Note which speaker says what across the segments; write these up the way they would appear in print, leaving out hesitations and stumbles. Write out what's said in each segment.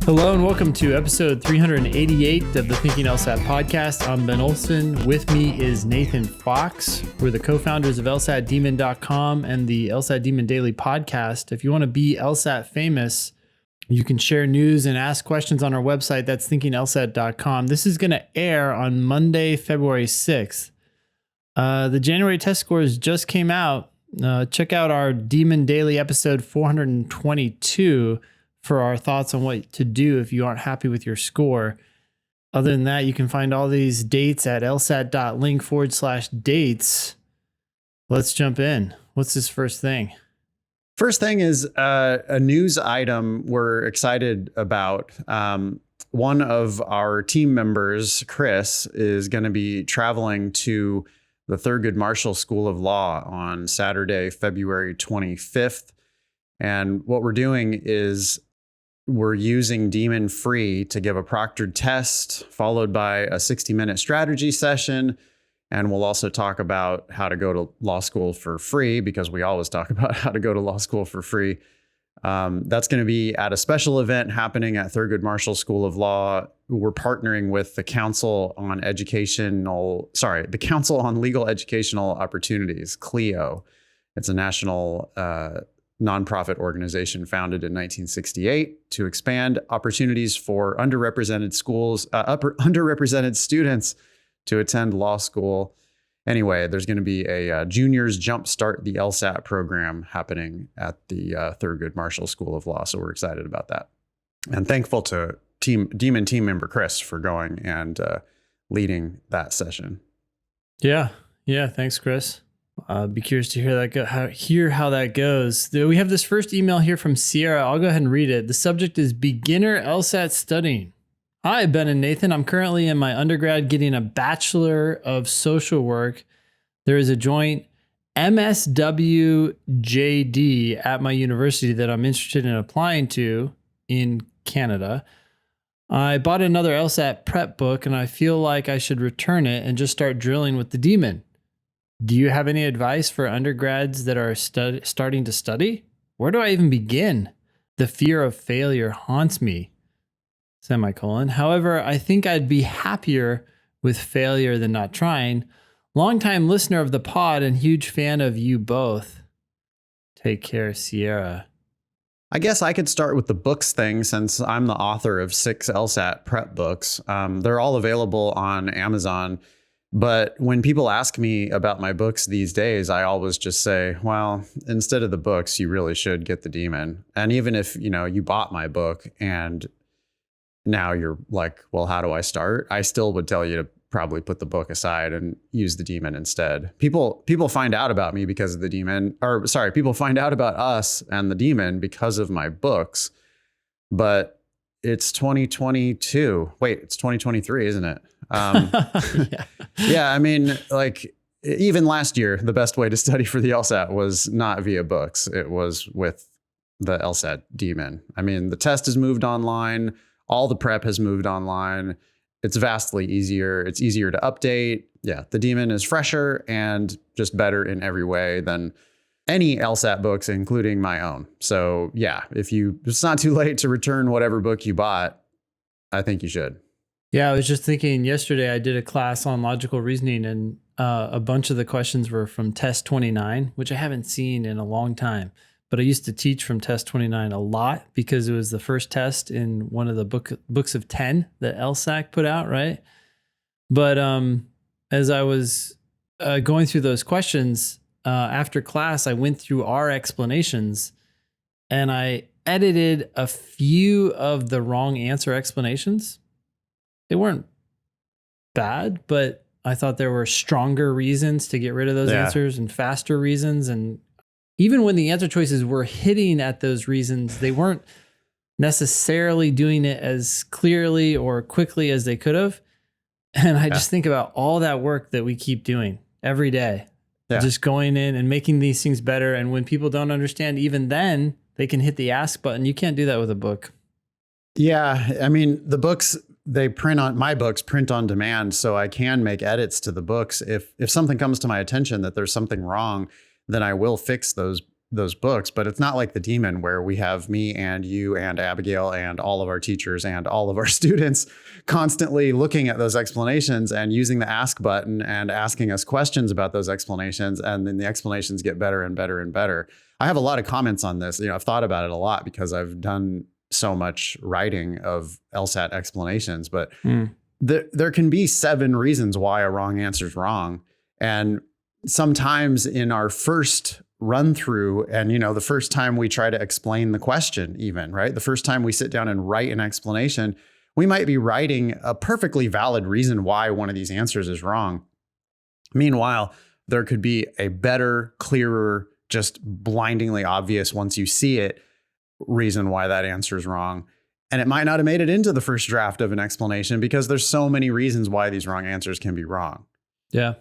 Speaker 1: Hello and welcome to episode 388 of the Thinking LSAT podcast. I'm Ben Olson. With me is Nathan Fox. We're the co-founders of LSATdemon.com and the LSAT Demon Daily podcast. If you want to be LSAT famous, you can share news and ask questions on our website. That's thinkinglsat.com. This is going to air on Monday, February 6th. The January test scores just came out. Check out our Demon Daily episode 422 for our thoughts on what to do if you aren't happy with your score. Other than that, you can find all these dates at lsat.link/dates. Let's jump in. What's this first thing?
Speaker 2: First thing is a news item we're excited about. One of our team members, Chris, is going to be traveling to the Thurgood Marshall School of Law on Saturday, February 25th. And what we're doing is we're using Demon Free to give a proctored test, followed by a 60-minute strategy session. And we'll also talk about how to go to law school for free, because we always talk about how to go to law school for free. That's going to be at a special event happening at Thurgood Marshall School of Law. We're partnering with the Council on Legal Educational Opportunities, CLEO. It's a national nonprofit organization founded in 1968 to expand opportunities for underrepresented students to attend law school. Anyway, there's going to be a Juniors Jumpstart the LSAT program happening at the Thurgood Marshall School of Law. So we're excited about that. And thankful to Demon team member Chris for going and leading that session.
Speaker 1: Yeah. Thanks, Chris. Be curious to hear how that goes. We have this first email here from Sierra. I'll go ahead and read it. The subject is beginner LSAT studying. Hi, Ben and Nathan. I'm currently in my undergrad getting a Bachelor of Social Work. There is a joint MSW-JD at my university that I'm interested in applying to in Canada. I bought another LSAT prep book and I feel like I should return it and just start drilling with the Demon. Do you have any advice for undergrads that are starting to study? Where do I even begin? The fear of failure haunts me. Semicolon. However, I think I'd be happier with failure than not trying. Longtime listener of the pod and huge fan of you both. Take care, Sierra.
Speaker 2: I guess I could start with the books thing, since I'm the author of 6 LSAT prep books. They're all available on Amazon. But when people ask me about my books these days, I always just say, well, instead of the books, you really should get the Demon. And even if, you bought my book and now you're like, well, how do I start? I still would tell you to probably put the book aside and use the Demon instead. People find out about me because of the Demon, people find out about us and the Demon because of my books. But it's 2022. Wait, it's 2023, isn't it? Yeah. I mean, like, even last year, the best way to study for the LSAT was not via books. It was with the LSAT Demon. I mean, the test has moved online. All the prep has moved online. It's vastly easier. It's easier to update. Yeah, the Demon is fresher and just better in every way than any LSAT books, including my own. So yeah, it's not too late to return whatever book you bought. I think you should.
Speaker 1: Yeah, I was just thinking yesterday I did a class on logical reasoning, and a bunch of the questions were from test 29, which I haven't seen in a long time. But I used to teach from test 29 a lot because it was the first test in one of the books of 10 that LSAC put out, right? But as I was going through those questions, after class, I went through our explanations and I edited a few of the wrong answer explanations. They weren't bad, but I thought there were stronger reasons to get rid of those answers and faster reasons. And even when the answer choices were hitting at those reasons, they weren't necessarily doing it as clearly or quickly as they could have. And I just think about all that work that we keep doing every day, just going in and making these things better. And when people don't understand, even then they can hit the ask button. You can't do that with a book.
Speaker 2: Yeah. I mean, the books, my books print on demand, so I can make edits to the books. If something comes to my attention that there's something wrong, then I will fix those those books, but it's not like the Demon where we have me and you and Abigail and all of our teachers and all of our students constantly looking at those explanations and using the ask button and asking us questions about those explanations. And then the explanations get better and better and better. I have a lot of comments on this. I've thought about it a lot because I've done so much writing of LSAT explanations, but there can be 7 reasons why a wrong answer is wrong. And sometimes in our first run through and, the first time we try to explain the question, even, right? The first time we sit down and write an explanation, we might be writing a perfectly valid reason why one of these answers is wrong. Meanwhile, there could be a better, clearer, just blindingly obvious once you see it reason why that answer is wrong. And it might not have made it into the first draft of an explanation because there's so many reasons why these wrong answers can be wrong.
Speaker 1: Yeah.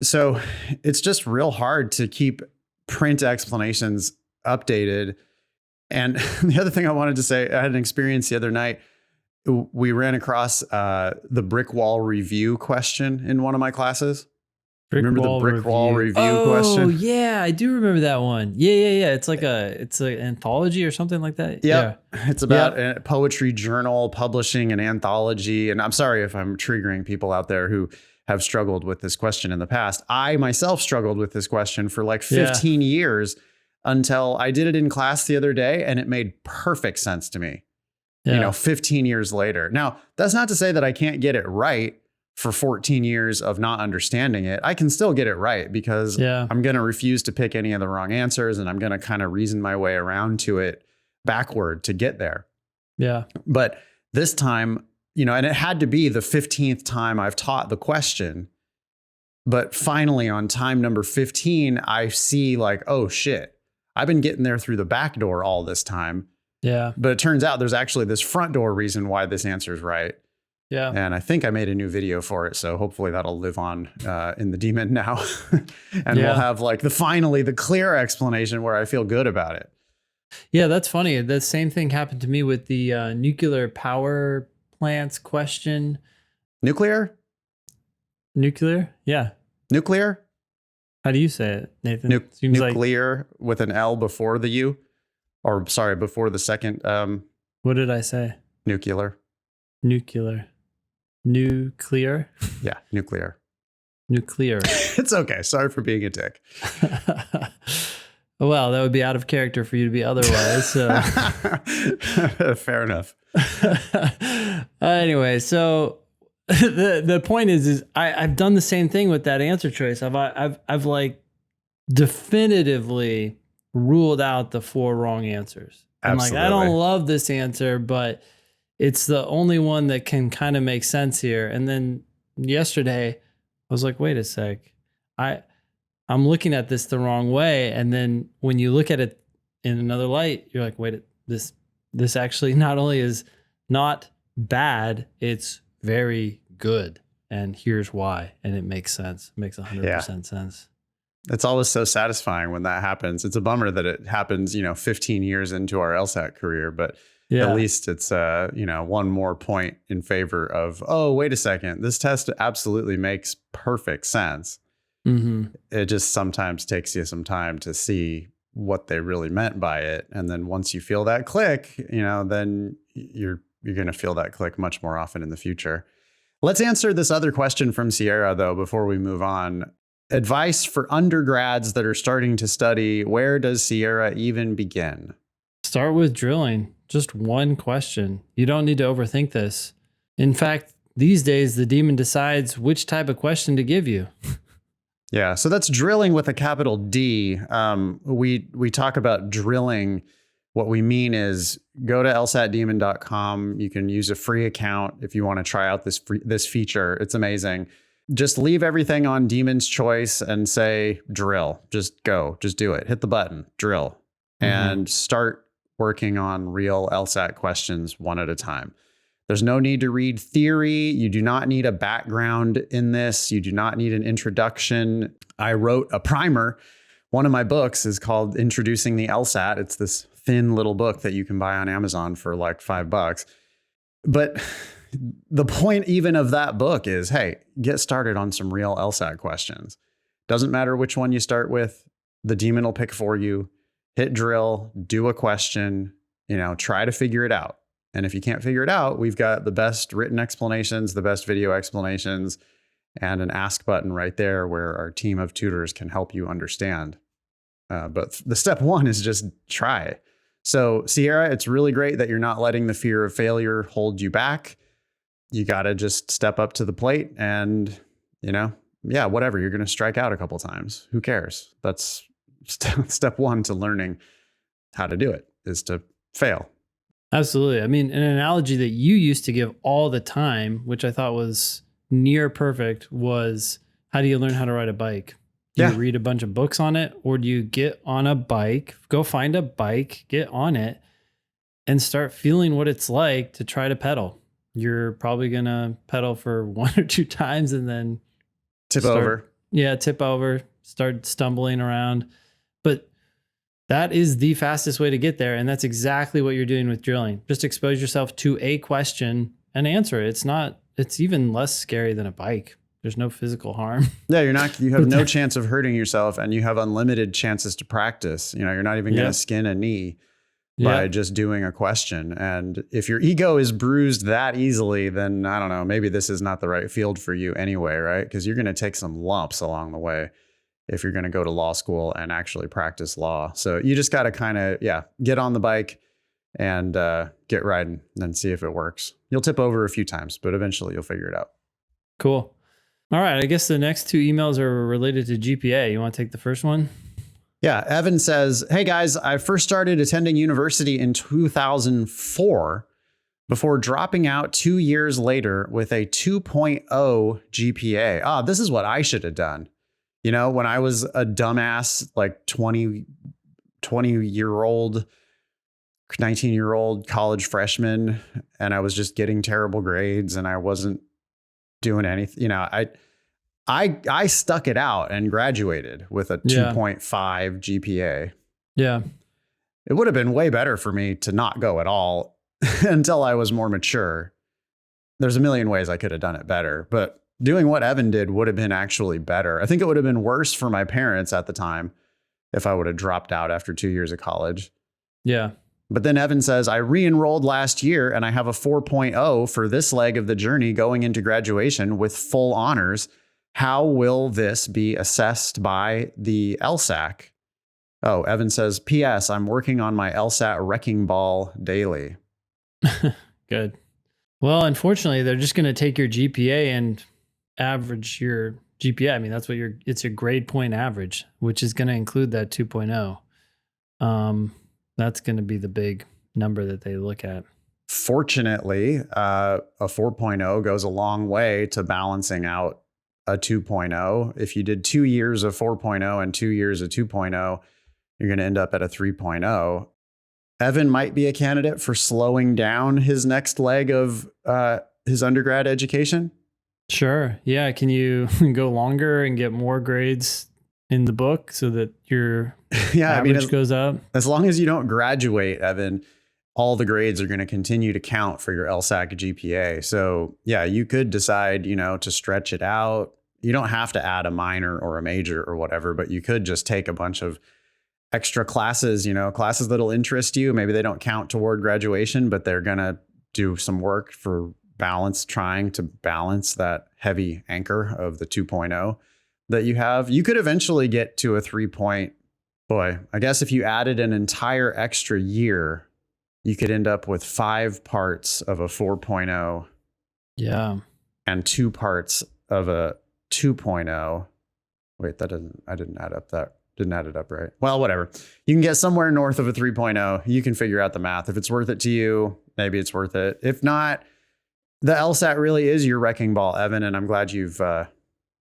Speaker 2: So it's just real hard to keep print explanations updated. And the other thing I wanted to say, I had an experience the other night. We ran across the brick wall review question in one of my classes. Remember the brick wall review question?
Speaker 1: Oh, yeah, I do remember that one. Yeah. It's like it's an anthology or something like that.
Speaker 2: Yeah. It's about a poetry journal publishing an anthology. And I'm sorry if I'm triggering people out there who have struggled with this question in the past. I myself struggled with this question for like 15 years until I did it in class the other day and it made perfect sense to me, 15 years later. Now, that's not to say that I can't get it right for 14 years of not understanding it. I can still get it right because I'm going to refuse to pick any of the wrong answers and I'm going to kind of reason my way around to it backward to get there.
Speaker 1: Yeah.
Speaker 2: But this time, and it had to be the 15th time I've taught the question. But finally, on time number 15, I see like, oh, shit, I've been getting there through the back door all this time.
Speaker 1: Yeah.
Speaker 2: But it turns out there's actually this front door reason why this answer is right.
Speaker 1: Yeah.
Speaker 2: And I think I made a new video for it. So hopefully that'll live on in the Demon now. And we'll have like the clear explanation where I feel good about it.
Speaker 1: Yeah, that's funny. The same thing happened to me with the nuclear power plants question.
Speaker 2: Nuclear?
Speaker 1: Yeah.
Speaker 2: Nuclear?
Speaker 1: How do you say it, Nathan?
Speaker 2: Nuclear with an L before the U, or sorry, before the second.
Speaker 1: What did I say?
Speaker 2: Nuclear.
Speaker 1: Nuclear.
Speaker 2: Yeah, nuclear.
Speaker 1: It's
Speaker 2: okay. Sorry for being a dick.
Speaker 1: Well, that would be out of character for you to be otherwise. So.
Speaker 2: Fair enough.
Speaker 1: Anyway, so the point is I've done the same thing with that answer choice. I've like definitively ruled out the 4 wrong answers.
Speaker 2: Absolutely.
Speaker 1: I'm like, I don't love this answer, but it's the only one that can kind of make sense here. And then yesterday I was like, wait a sec. I'm looking at this the wrong way. And then when you look at it in another light, you're like, wait, this actually not only is not bad, it's very good. And here's why. And it makes sense. It makes 100% sense.
Speaker 2: It's always so satisfying when that happens. It's a bummer that it happens, 15 years into our LSAT career, but at least it's, one more point in favor of, oh, wait a second. This test absolutely makes perfect sense. Mm-hmm. It just sometimes takes you some time to see what they really meant by it. And then once you feel that click, then you're going to feel that click much more often in the future. Let's answer this other question from Sierra, though, before we move on. Advice for undergrads that are starting to study. Where does Sierra even begin?
Speaker 1: Start with drilling. Just one question. You don't need to overthink this. In fact, these days, the Demon decides which type of question to give you.
Speaker 2: Yeah, so that's drilling with a capital D. We talk about drilling. What we mean is go to lsatdemon.com. You can use a free account if you want to try out this feature. It's amazing. Just leave everything on Demon's choice and say drill. Just go. Just do it. Hit the button. Drill. And start working on real LSAT questions one at a time. There's no need to read theory. You do not need a background in this. You do not need an introduction. I wrote a primer. One of my books is called Introducing the LSAT. It's this thin little book that you can buy on Amazon for like $5. But the point even of that book is, hey, get started on some real LSAT questions. Doesn't matter which one you start with. The Demon will pick for you. hit drill, do a question, try to figure it out. And if you can't figure it out, we've got the best written explanations, the best video explanations, and an ask button right there where our team of tutors can help you understand. But the step one is just try. So Sierra, it's really great that you're not letting the fear of failure hold you back. You got to just step up to the plate and, whatever, you're going to strike out a couple times. Who cares? That's step one to learning how to do it, is to fail.
Speaker 1: Absolutely. I mean, an analogy that you used to give all the time, which I thought was near perfect, was how do you learn how to ride a bike? Do you read a bunch of books on it, or do you get on a bike, go find a bike, get on it, and start feeling what it's like to try to pedal? You're probably going to pedal for 1 or 2 times and then
Speaker 2: tip over.
Speaker 1: Yeah, tip over, start stumbling around. But that is the fastest way to get there. And that's exactly what you're doing with drilling. Just expose yourself to a question and answer it. It's even less scary than a bike. There's no physical harm.
Speaker 2: Yeah, you have no chance of hurting yourself, and you have unlimited chances to practice. You're not even going to skin a knee by just doing a question. And if your ego is bruised that easily, then I don't know, maybe this is not the right field for you anyway, right? Because you're going to take some lumps along the way if you're going to go to law school and actually practice law. So you just got to kind of, get on the bike and get riding and then see if it works. You'll tip over a few times, but eventually you'll figure it out.
Speaker 1: Cool. All right. I guess the next 2 emails are related to GPA. You want to take the first one?
Speaker 2: Yeah. Evan says, hey guys, I first started attending university in 2004 before dropping out 2 years later with a 2.0 GPA. This is what I should have done. When I was a dumbass, like 20-year-old, 19-year-old college freshman, and I was just getting terrible grades and I wasn't doing anything, I stuck it out and graduated with a 2.5 GPA.
Speaker 1: Yeah.
Speaker 2: It would have been way better for me to not go at all until I was more mature. There's a million ways I could have done it better, but doing what Evan did would have been actually better. I think it would have been worse for my parents at the time if I would have dropped out after 2 years of college.
Speaker 1: Yeah.
Speaker 2: But then Evan says, I re-enrolled last year and I have a 4.0 for this leg of the journey going into graduation with full honors. How will this be assessed by the LSAC? Oh, Evan says, P.S. I'm working on my LSAT wrecking ball daily.
Speaker 1: Good. Well, unfortunately, they're just going to take your GPA and average your GPA. I mean, it's your grade point average, which is going to include that 2.0. That's going to be the big number that they look at.
Speaker 2: Fortunately, a 4.0 goes a long way to balancing out a 2.0. If you did 2 years of 4.0 and 2 years of 2.0, you're going to end up at a 3.0. Evan might be a candidate for slowing down his next leg of his undergrad education.
Speaker 1: Sure. Yeah. Can you go longer and get more grades in the book so that your average goes up?
Speaker 2: As long as you don't graduate, Evan, all the grades are going to continue to count for your LSAC GPA. So yeah, you could decide, to stretch it out. You don't have to add a minor or a major or whatever, but you could just take a bunch of extra classes, classes that'll interest you. Maybe they don't count toward graduation, but they're going to do some work for trying to balance that heavy anchor of the 2.0 that you have. You could eventually get to a 3. Boy, I guess if you added an entire extra year, you could end up with 5 parts of a 4.0.
Speaker 1: Yeah.
Speaker 2: And 2 parts of a 2.0. Wait, I didn't add it up right. Well, whatever. You can get somewhere north of a 3.0. You can figure out the math. If it's worth it to you, maybe it's worth it. If not, the LSAT really is your wrecking ball, Evan, and I'm glad you've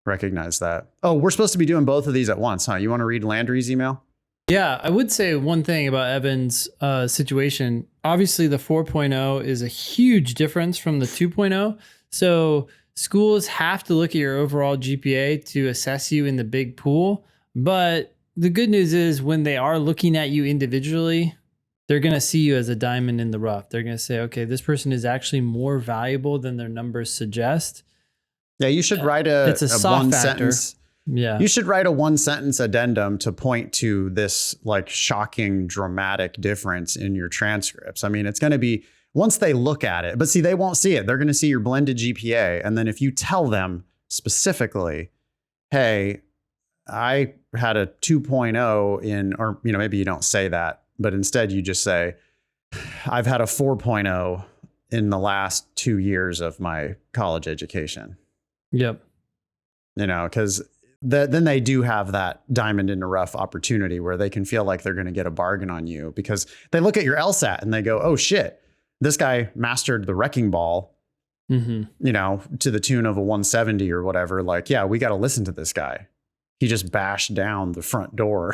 Speaker 2: recognized that. Oh, we're supposed to be doing both of these at once, huh? You want to read Landry's email?
Speaker 1: Yeah, I would say one thing about Evan's situation. Obviously, the 4.0 is a huge difference from the 2.0. So schools have to look at your overall GPA to assess you in the big pool. But the good news is when they are looking at you individually, they're going to see you as a diamond in the rough. They're going to say, okay, this person is actually more valuable than their numbers suggest.
Speaker 2: Yeah, you should write a
Speaker 1: soft
Speaker 2: one
Speaker 1: factor.
Speaker 2: sentence.
Speaker 1: Yeah.
Speaker 2: You should write a 1-sentence addendum to point to this like shocking, dramatic difference in your transcripts. I mean, it's going to be once they look at it, but see, they won't see it. They're going to see your blended GPA. And then if you tell them specifically, hey, I had a 2.0 in, or, maybe you don't say that, but instead you just say, I've had a 4.0 in the last 2 years of my college education.
Speaker 1: Yep.
Speaker 2: Because then they do have that diamond in the rough opportunity where they can feel like they're going to get a bargain on you because they look at your LSAT and they go, oh shit, this guy mastered the wrecking ball, to the tune of a 170 or whatever. Like, yeah, we got to listen to this guy. He just bashed down the front door,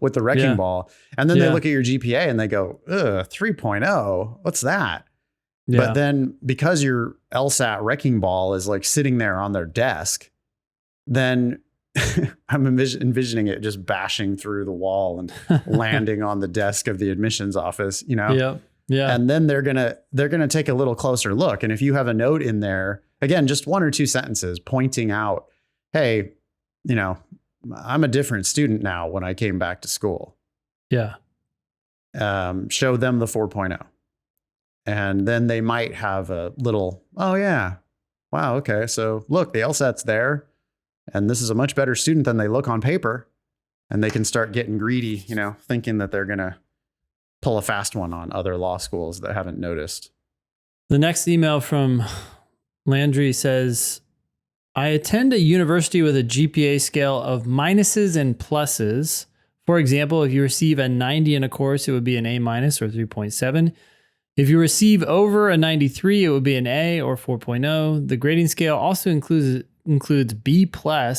Speaker 2: with the wrecking ball. And then they look at your GPA and they go, 3.0, what's that? Yeah. But then because your LSAT wrecking ball is like sitting there on their desk, then I'm envisioning it just bashing through the wall and landing on the desk of the admissions office,
Speaker 1: Yeah. Yeah.
Speaker 2: And then they're going to take a little closer look. And if you have a note in there, again, just 1 or 2 sentences pointing out, hey, I'm a different student now when I came back to school.
Speaker 1: Yeah.
Speaker 2: Show them the 4.0. And then they might have a little, oh yeah, wow, okay. So look, the LSAT's there. And this is a much better student than they look on paper. And they can start getting greedy, thinking that they're going to pull a fast one on other law schools that haven't noticed.
Speaker 1: The next email from Landry says, I attend a university with a GPA scale of minuses and pluses. For example, if you receive a 90 in a course, it would be an A- or 3.7. If you receive over a 93, it would be an A or 4.0. The grading scale also includes B+,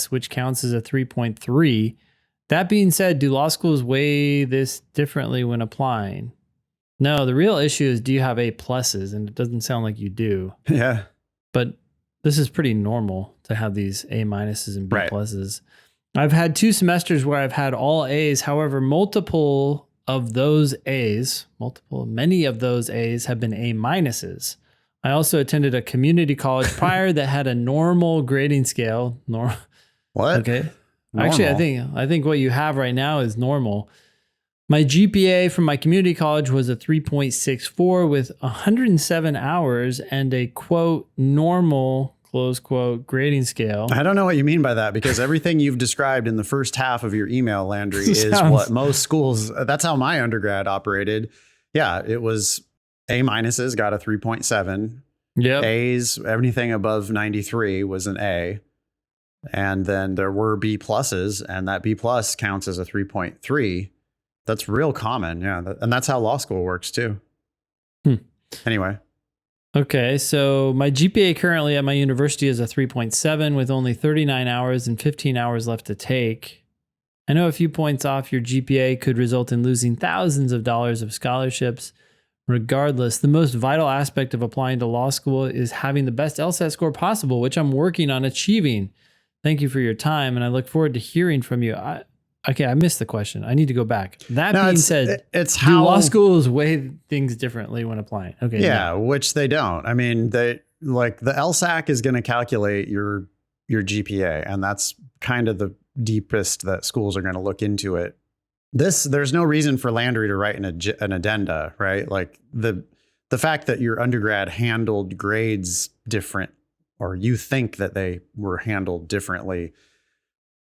Speaker 1: which counts as a 3.3. That being said, do law schools weigh this differently when applying? No, the real issue is, do you have A+, and it doesn't sound like you do.
Speaker 2: Yeah.
Speaker 1: But this is pretty normal to have these A- and B+.
Speaker 2: Right.
Speaker 1: I've had 2 semesters where I've had all A's. However, many of those A's have been A-. I also attended a community college prior that had a normal grading scale.
Speaker 2: What?
Speaker 1: Okay.
Speaker 2: Normal.
Speaker 1: Actually, I think what you have right now is normal. My GPA from my community college was a 3.64 with 107 hours and a quote normal close quote grading scale.
Speaker 2: I don't know what you mean by that, because everything you've described in the first half of your email, Landry, is what most schools, that's how my undergrad operated. Yeah, it was A- got a 3.7.
Speaker 1: Yep.
Speaker 2: A's, anything above 93 was an A. And then there were B+, and that B+ counts as a 3.3. That's real common. Yeah. And that's how law school works too. Anyway.
Speaker 1: Okay. So my GPA currently at my university is a 3.7 with only 39 hours and 15 hours left to take. I know a few points off your GPA could result in losing thousands of dollars of scholarships. Regardless, the most vital aspect of applying to law school is having the best LSAT score possible, which I'm working on achieving. Thank you for your time, and I look forward to hearing from you. I missed the question. I need to go back. That being said,
Speaker 2: it's
Speaker 1: do law schools weigh things differently when applying? Okay.
Speaker 2: Yeah, which they don't. I mean, the LSAC is going to calculate your GPA, and that's kind of the deepest that schools are going to look into it. There's no reason for Landry to write an addenda, right? Like the fact that your undergrad handled grades different, or you think that they were handled differently,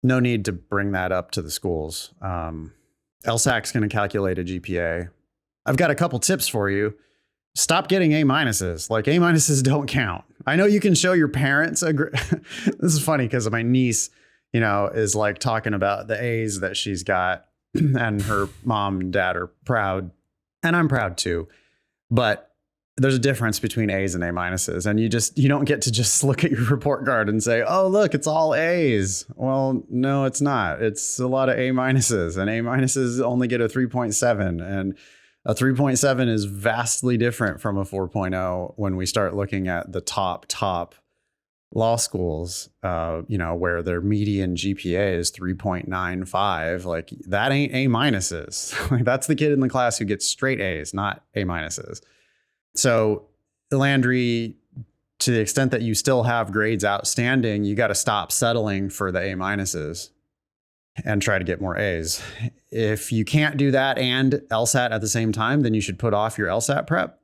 Speaker 2: no need to bring that up to the schools. LSAC's going to calculate a GPA. I've got a couple tips for you. Stop getting A-. Like A- don't count. I know you can show your parents. This is funny because my niece, is like talking about the A's that she's got, and her mom and dad are proud, and I'm proud too. But there's a difference between A's and A-. And you don't get to just look at your report card and say, oh, look, it's all A's. Well, no, it's not. It's a lot of A-. And A- only get a 3.7. And a 3.7 is vastly different from a 4.0 when we start looking at the top law schools, where their median GPA is 3.95. Like that ain't A-. Like that's the kid in the class who gets straight A's, not A-. So Landry, to the extent that you still have grades outstanding, you got to stop settling for the A minuses and try to get more A's. If you can't do that and LSAT at the same time, then you should put off your LSAT prep.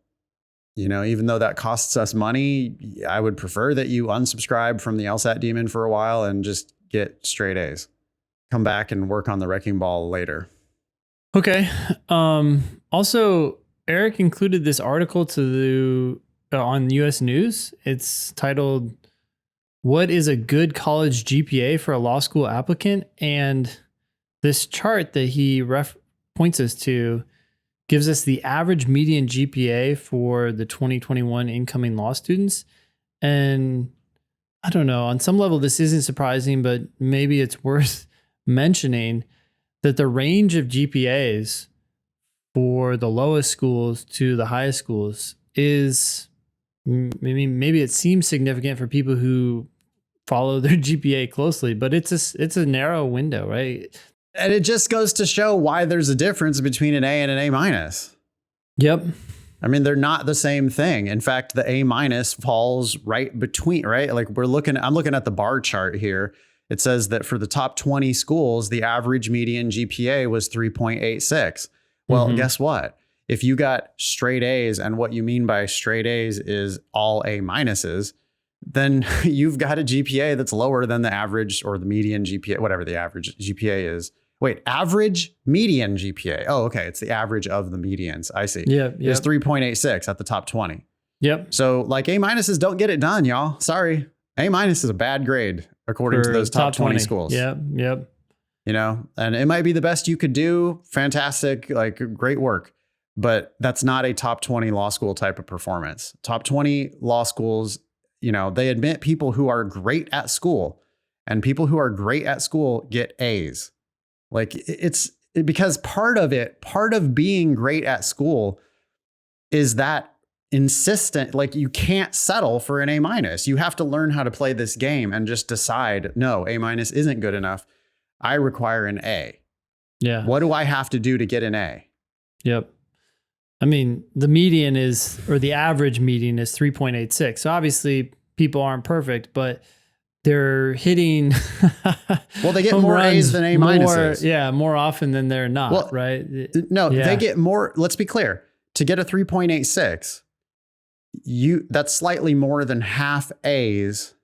Speaker 2: You know, even though that costs us money, I would prefer that you unsubscribe from the LSAT demon for a while and just get straight A's. Come back and work on the wrecking ball later.
Speaker 1: Okay. Also, Eric included this article on US News. It's titled, "What is a good college GPA for a law school applicant?" And this chart that he points us to gives us the average median GPA for the 2021 incoming law students. And I don't know, on some level, this isn't surprising, but maybe it's worth mentioning that the range of GPAs for the lowest schools to the highest schools is, maybe it seems significant for people who follow their GPA closely, but it's a narrow window, right?
Speaker 2: And it just goes to show why there's a difference between an A and an A minus.
Speaker 1: Yep.
Speaker 2: I mean, they're not the same thing. In fact, the A minus falls right between, right? Like I'm looking at the bar chart here. It says that for the top 20 schools, the average median GPA was 3.86. Well, guess what? If you got straight A's, and what you mean by straight A's is all A minuses, then you've got a GPA that's lower than the average or the median GPA, whatever the average GPA is. Wait, average median GPA. Oh, okay. It's the average of the medians. I see.
Speaker 1: Yep.
Speaker 2: It's 3.86 at the top 20.
Speaker 1: Yep.
Speaker 2: So like A minuses don't get it done, y'all. Sorry. A minus is a bad grade according to those top 20 schools.
Speaker 1: Yep. Yep.
Speaker 2: You know, and it might be the best you could do. Fantastic, like great work. But that's not a top 20 law school type of performance. Top 20 law schools, you know, they admit people who are great at school, and people who are great at school get A's. Like because part of being great at school is that insistent, like you can't settle for an A minus. You have to learn how to play this game and just decide, no, A minus isn't good enough. I require an A.
Speaker 1: Yeah.
Speaker 2: What do I have to do to get an A?
Speaker 1: Yep. I mean, the average median is 3.86. So obviously people aren't perfect, but they're hitting
Speaker 2: well, they get more A's than A minuses.
Speaker 1: More often than they're not,
Speaker 2: well,
Speaker 1: right?
Speaker 2: No, they get more. Let's be clear. To get a 3.86, that's slightly more than half A's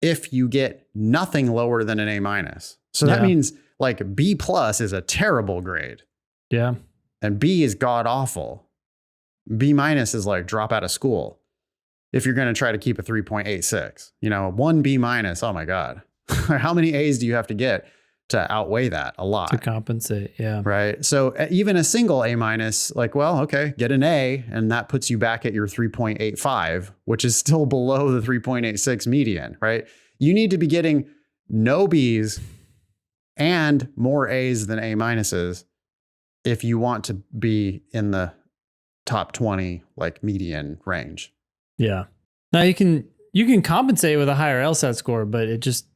Speaker 2: if you get nothing lower than an A minus. So that means like B plus is a terrible grade.
Speaker 1: Yeah.
Speaker 2: And B is god awful. B minus is like drop out of school. If you're going to try to keep a 3.86, you know, one B minus, oh my God. How many A's do you have to get to outweigh that? A lot.
Speaker 1: To compensate. Yeah.
Speaker 2: Right. So even a single A minus, like, well, okay, get an A, and that puts you back at your 3.85, which is still below the 3.86 median, right? You need to be getting no B's and more A's than A minuses if you want to be in the top 20, like median range.
Speaker 1: Yeah. Now you can compensate with a higher LSAT score, but it just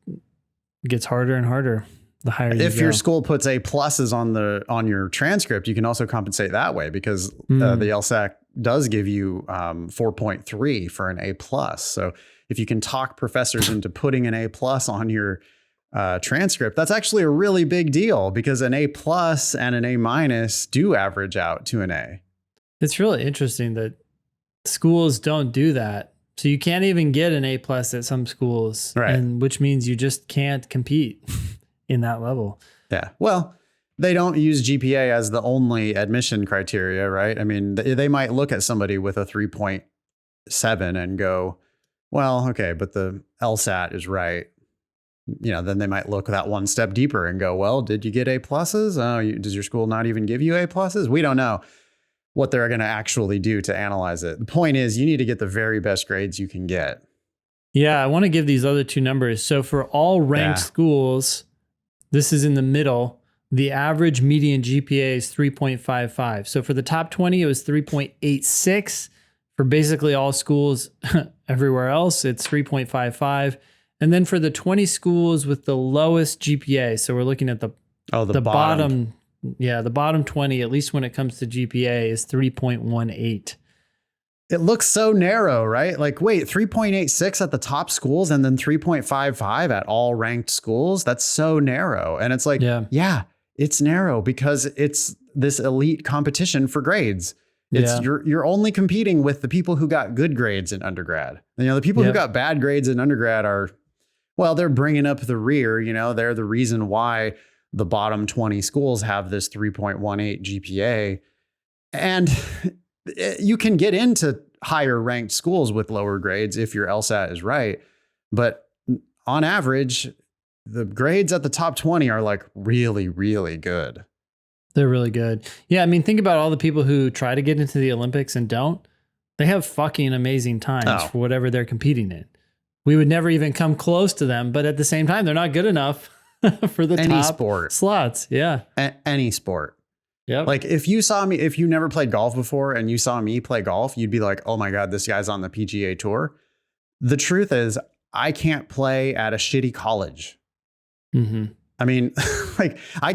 Speaker 1: gets harder and harder the higher you go.
Speaker 2: If your school puts A pluses on your transcript, you can also compensate that way, because the LSAT does give you 4.3 for an A plus. So if you can talk professors into putting an A plus on your transcript, that's actually a really big deal, because an A plus and an A minus do average out to an A.
Speaker 1: It's really interesting that schools don't do that. So you can't even get an A plus at some schools,
Speaker 2: right?
Speaker 1: And which means you just can't compete in that level.
Speaker 2: Yeah. Well, they don't use GPA as the only admission criteria, right? I mean, they might look at somebody with a 3.7 and go, well, okay, but the LSAT is right. You know, then they might look that one step deeper and go, well, did you get A pluses? Oh, does your school not even give you A pluses? We don't know what they're going to actually do to analyze it. The point is, you need to get the very best grades you can get.
Speaker 1: Yeah, I want to give these other two numbers. So for all ranked schools, this is in the middle. The average median GPA is 3.55. So for the top 20, it was 3.86. For basically all schools everywhere else, it's 3.55. And then for the 20 schools with the lowest GPA, so we're looking at the bottom. Yeah, the bottom 20, at least when it comes to GPA, is 3.18.
Speaker 2: it looks so narrow, right? Like, wait, 3.86 at the top schools and then 3.55 at all ranked schools. That's so narrow. And it's like, yeah, it's narrow because it's this elite competition for grades. It's you're only competing with the people who got good grades in undergrad. You know, the people who got bad grades in undergrad are, well, they're bringing up the rear. You know, they're the reason why the bottom 20 schools have this 3.18 GPA. And you can get into higher ranked schools with lower grades if your LSAT is right. But on average, the grades at the top 20 are like really, really good.
Speaker 1: They're really good. Yeah. I mean, think about all the people who try to get into the Olympics and don't. They have fucking amazing times for whatever they're competing in. We would never even come close to them, but at the same time, they're not good enough for the top
Speaker 2: sport
Speaker 1: slots. Yeah.
Speaker 2: Any sport.
Speaker 1: Yeah.
Speaker 2: Like if you never played golf before and you saw me play golf, you'd be like, oh my God, this guy's on the PGA Tour. The truth is, I can't play at a shitty college.
Speaker 1: Mm-hmm.
Speaker 2: I mean, like I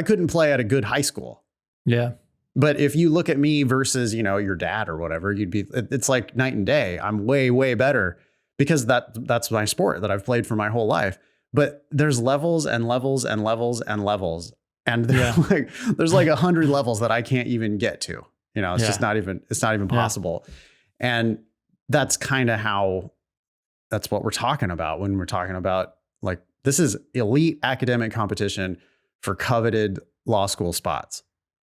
Speaker 2: couldn't play at a good high school.
Speaker 1: Yeah.
Speaker 2: But if you look at me versus, you know, your dad or whatever, it's like night and day. I'm way, way better because that's my sport that I've played for my whole life. But there's levels and levels and levels and levels. And there's like 100 levels that I can't even get to, you know, it's not even possible. And that's kind of that's what we're talking about when we're talking about like, this is elite academic competition for coveted law school spots.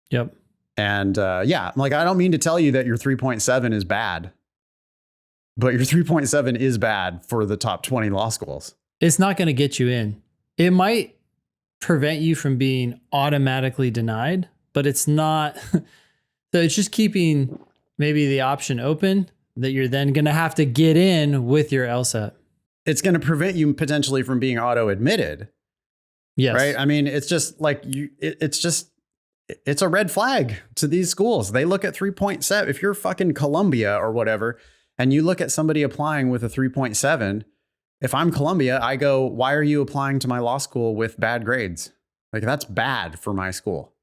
Speaker 1: Yep.
Speaker 2: And like, I don't mean to tell you that your 3.7 is bad, but your 3.7 is bad for the top 20 law schools.
Speaker 1: It's not going to get you in. It might prevent you from being automatically denied, but it's not. So it's just keeping maybe the option open that you're then going to have to get in with your LSAT.
Speaker 2: It's going to prevent you potentially from being auto admitted.
Speaker 1: Yes.
Speaker 2: Right. I mean, it's just like it's a red flag to these schools. They look at 3.7. If you're fucking Columbia or whatever, and you look at somebody applying with a 3.7, if I'm Columbia, I go, why are you applying to my law school with bad grades? Like that's bad for my school.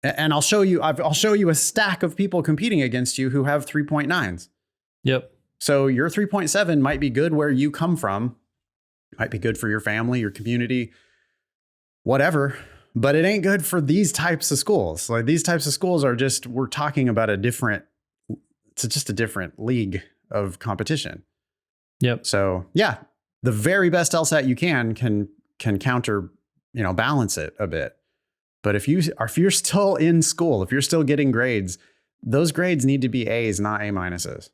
Speaker 2: And I'll show you a stack of people competing against you who have 3.9s.
Speaker 1: Yep.
Speaker 2: So your 3.7 might be good where you come from, might be good for your family, your community, whatever, but it ain't good for these types of schools. Like these types of schools are just, we're talking about it's just a different league of competition.
Speaker 1: Yep.
Speaker 2: So yeah, the very best LSAT you can counter, you know, balance it a bit. But if you're still in school, if you're still getting grades, those grades need to be A's, not A minuses.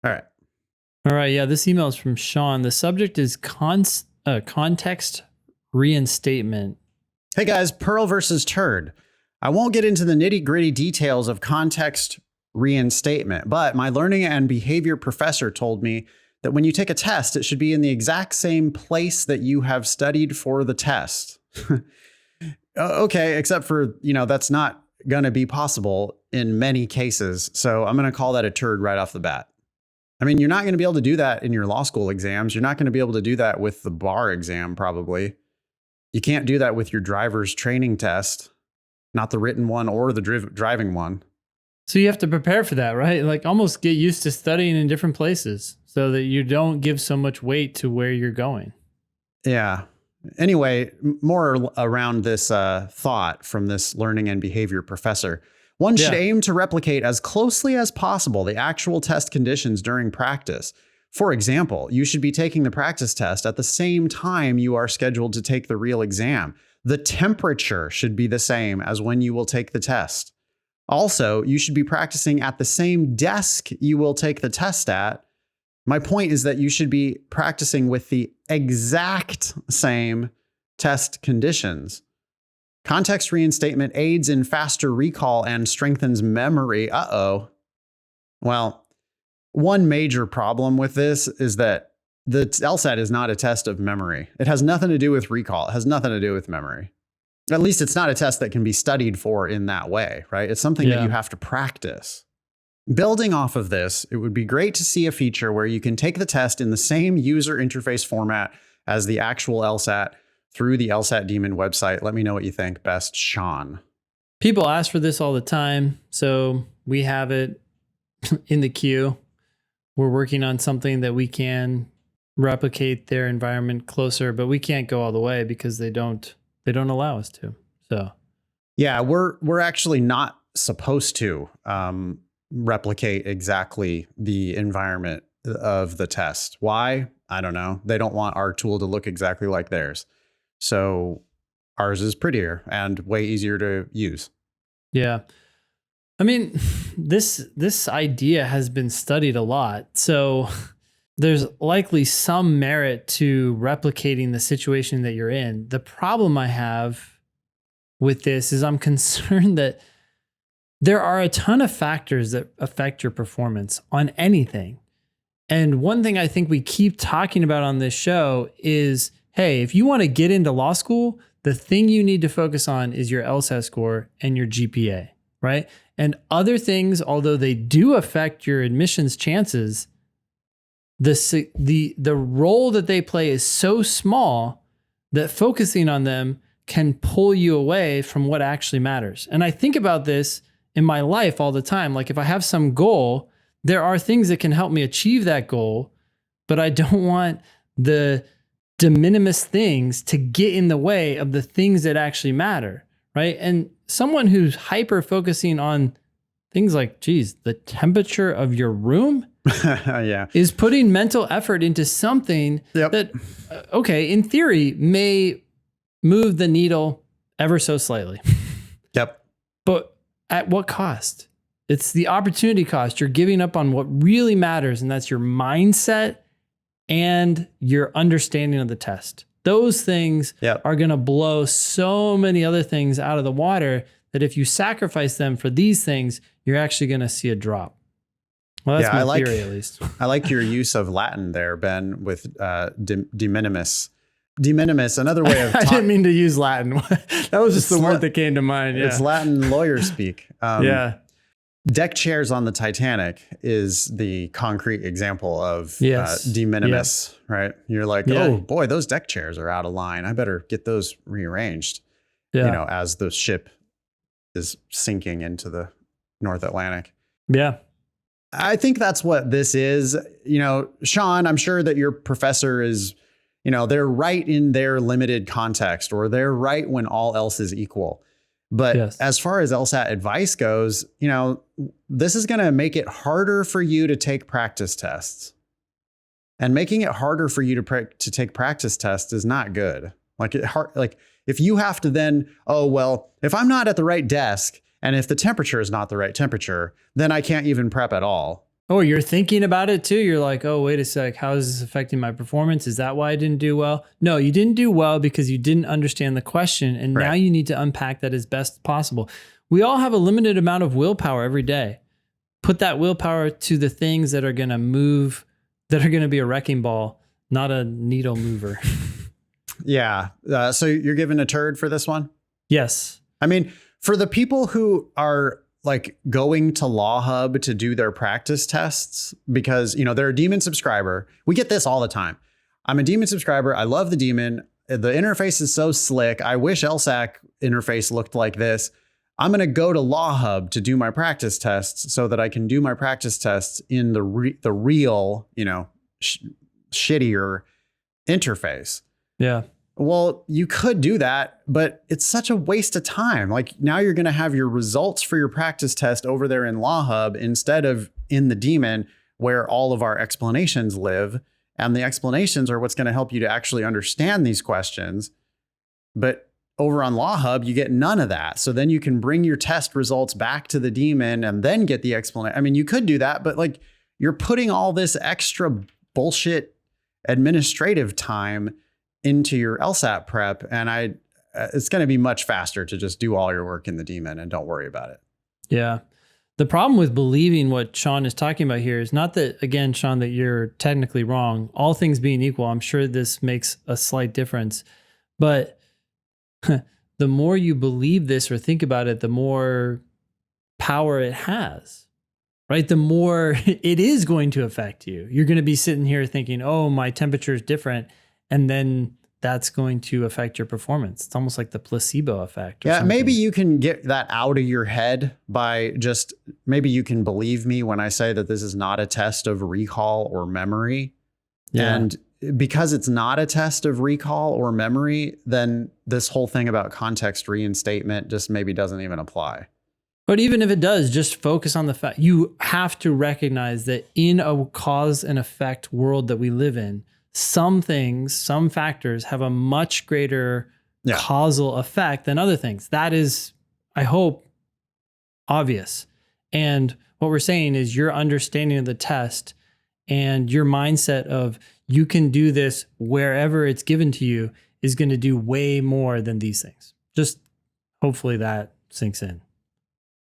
Speaker 2: All right.
Speaker 1: Yeah. This email is from Sean. The subject is context reinstatement.
Speaker 2: Hey guys, Pearl versus Turd. I won't get into the nitty gritty details of context reinstatement, but my learning and behavior professor told me that when you take a test, it should be in the exact same place that you have studied for the test. Okay, except for, you know, that's not going to be possible in many cases. So I'm going to call that a turd right off the bat. I mean, you're not going to be able to do that in your law school exams. You're not going to be able to do that with the bar exam, probably. You can't do that with your driver's training test, not the written one or the driving one.
Speaker 1: So you have to prepare for that, right? Like almost get used to studying in different places so that you don't give so much weight to where you're going.
Speaker 2: Yeah. Anyway, more around this thought from this learning and behavior professor. One should aim to replicate as closely as possible the actual test conditions during practice. For example, you should be taking the practice test at the same time you are scheduled to take the real exam. The temperature should be the same as when you will take the test. Also, you should be practicing at the same desk you will take the test at. My point is that you should be practicing with the exact same test conditions. Context reinstatement aids in faster recall and strengthens memory. Well, one major problem with this is that the LSAT is not a test of memory. It has nothing to do with recall. It has nothing to do with memory. At least it's not a test that can be studied for in that way, right? It's something that you have to practice. Building off of this, it would be great to see a feature where you can take the test in the same user interface format as the actual LSAT through the LSAT Demon website. Let me know what you think. Best, Sean.
Speaker 1: People ask for this all the time, so we have it. in the queue. We're working on something that we can replicate their environment closer, but we can't go all the way because they don't allow us to. So
Speaker 2: yeah, we're actually not supposed to replicate exactly the environment of the test. Why? I don't know. They don't want our tool to look exactly like theirs. So ours is prettier and way easier to use.
Speaker 1: yeah. I mean, this idea has been studied a lot. So there's likely some merit to replicating the situation that you're in. The problem I have with this is I'm concerned that there are a ton of factors that affect your performance on anything. And one thing I think we keep talking about on this show is, hey, if you want to get into law school, the thing you need to focus on is your LSAT score and your GPA, right? And other things, although they do affect your admissions chances, the role that they play is so small that focusing on them can pull you away from what actually matters. And I think about this in my life all the time. Like if I have some goal, there are things that can help me achieve that goal, but I don't want the de minimis things to get in the way of the things that actually matter, right? And someone who's hyper focusing on things like, geez, the temperature of your room
Speaker 2: yeah,
Speaker 1: is putting mental effort into something that, okay, in theory, may move the needle ever so slightly.
Speaker 2: Yep.
Speaker 1: But at what cost? It's the opportunity cost. You're giving up on what really matters, and that's your mindset and your understanding of the test. Those things are going to blow so many other things out of the water that if you sacrifice them for these things, you're actually going to see a drop. Well, that's my theory, at least.
Speaker 2: I like your use of Latin there, Ben, with de minimis. De minimis, another way of...
Speaker 1: I didn't mean to use Latin. That was just the word that came to mind. Yeah.
Speaker 2: It's Latin lawyer speak.
Speaker 1: Yeah.
Speaker 2: Deck chairs on the Titanic is the concrete example of de minimis, right? You're like, oh boy, those deck chairs are out of line. I better get those rearranged, as the ship is sinking into the North Atlantic.
Speaker 1: Yeah.
Speaker 2: I think that's what this is. Sean, I'm sure that your professor is, they're right in their limited context, or they're right when all else is equal. But as far as LSAT advice goes, this is going to make it harder for you to take practice tests. And making it harder for you to take practice tests is not good. Like if you have to then, if I'm not at the right desk and if the temperature is not the right temperature, then I can't even prep at all.
Speaker 1: Oh, you're thinking about it too. You're like, oh, wait a sec. How is this affecting my performance? Is that why I didn't do well? No, you didn't do well because you didn't understand the question. And now you need to unpack that as best possible. We all have a limited amount of willpower every day. Put that willpower to the things that are going to move, that are going to be a wrecking ball, not a needle mover.
Speaker 2: Yeah. So you're giving a turd for this one?
Speaker 1: Yes.
Speaker 2: I mean, for the people who are like going to Law Hub to do their practice tests because, they're a Demon subscriber. We get this all the time. I'm a Demon subscriber. I love the Demon. The interface is so slick. I wish LSAC interface looked like this. I'm going to go to Law Hub to do my practice tests so that I can do my practice tests in the real, shittier interface.
Speaker 1: Yeah.
Speaker 2: Well, you could do that, but it's such a waste of time. Like now you're going to have your results for your practice test over there in Law Hub instead of in the Demon where all of our explanations live. And the explanations are what's going to help you to actually understand these questions. But over on Law Hub, you get none of that. So then you can bring your test results back to the Demon and then get the explanation. I mean, you could do that, but like you're putting all this extra bullshit administrative time into your LSAT prep. And it's going to be much faster to just do all your work in the Demon and don't worry about it.
Speaker 1: Yeah. The problem with believing what Sean is talking about here is not that, again, Sean, that you're technically wrong. All things being equal, I'm sure this makes a slight difference. But the more you believe this or think about it, the more power it has, right? The more it is going to affect you. You're going to be sitting here thinking, oh, my temperature is different. And then that's going to affect your performance. It's almost like the placebo effect.
Speaker 2: Yeah, maybe you can get that out of your head by just, maybe you can believe me when I say that this is not a test of recall or memory.
Speaker 1: Yeah.
Speaker 2: And because it's not a test of recall or memory, then this whole thing about context reinstatement just maybe doesn't even apply.
Speaker 1: But even if it does, just focus on the fact you have to recognize that in a cause and effect world that we live in, some things, some factors have a much greater causal effect than other things. That is, I hope, obvious. And what we're saying is your understanding of the test and your mindset of you can do this wherever it's given to you is going to do way more than these things. Just hopefully that sinks in.